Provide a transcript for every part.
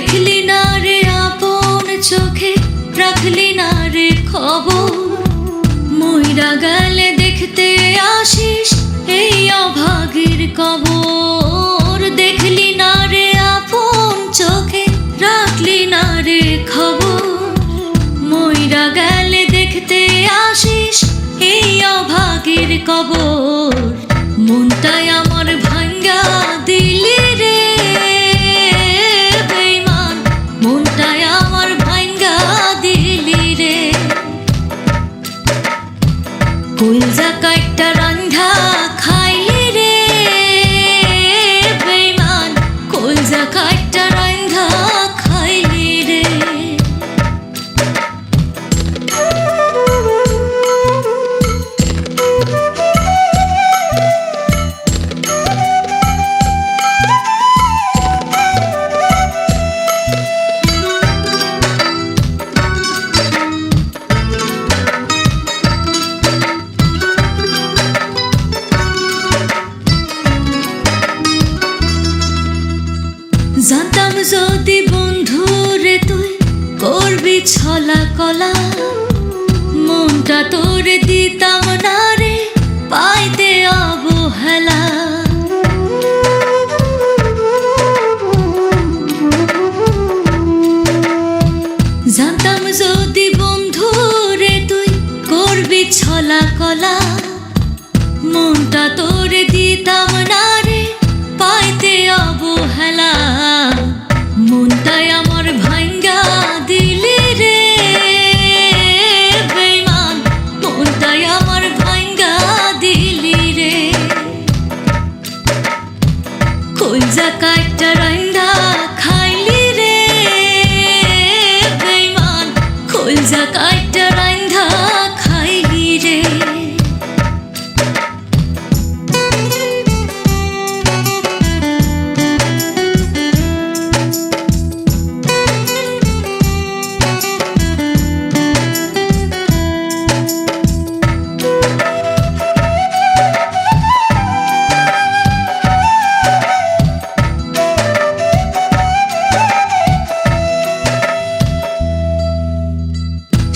দেখলি না রে আপন চোখে, রাখলি না রে খবর। মইরা গেলে দেখতে আসিস এই অভাগীর কবর। দেখলি না রে আপন চোখে, রাখলি না রে খবর। মইরা গেলে দেখতে আসিস এই অভাগীর কবর। মনটাই আমার ভাঙ্গা দিলি রে বেঈমান, মনটাই আমার ভাঙ্গা দিলি রে। কলজা কাইট্টা রান্ধা খাইলি রে বেঈমান, কলজা কাইট্টা রান্ধা খাইলি রে। জানতাম যদি বন্ধু রে তুই করবি ছলা কলা, মনটা তোর দিতাম না রে পাইতে অবহেলা। জানতাম যদি বন্ধু রে তুই করবি ছলা কলা, মনটা তোর দিতাম না রে পাইতে অবহেলা। মনটাই আমার ভাঙ্গা দিলি রে বেঈমান, মনটাই আমার ভাঙ্গা দিলি রে। কলজা কাইট্টা রান্ধা খাইলি রে বেঈমান, কলজা কাইট্টা রান্ধা খাইলি রে।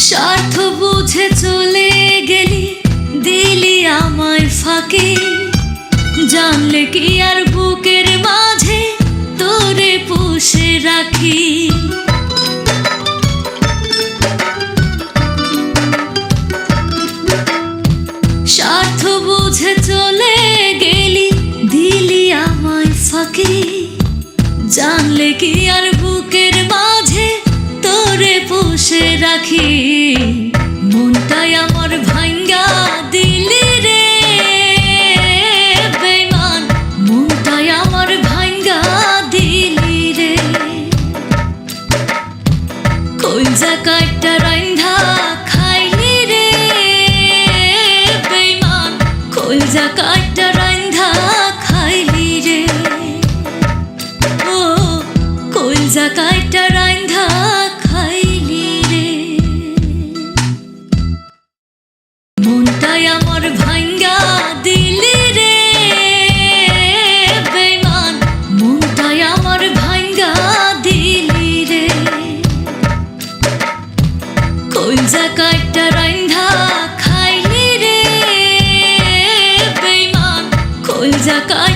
স্বার্থ বুঝে চলে গেলি, দিলি আমায় ফাঁকি। জানলে কি আর বুকের মাঝে তোরে পুষে রাখি। স্বার্থ বুঝে চলে গেলি, দিলি আমায় ফাঁকি। জানলে কি আর বুকের মাঝে তোরে পুষে রাখি। মনটাই আমার ভাঙ্গা দিলি রে বেঈমান, মনটাই আমার ভাঙ্গা দিলি রে। কলজা কাইট্টা রান্ধা খাইলি রে বেঈমান, কলজা কাইট্টা রান্ধা খাইলি রে। ও কলজা কাইট্টা রান্ধা খাইলি রে। মনটাই আমার ভাঙ্গা দিলি রে বেঈমান, মনটাই আমার ভাঙ্গা দিলি রে। কলজা কাইট্টা রান্ধা খাইলি রে বেঈমান, কলজা কাইট্টা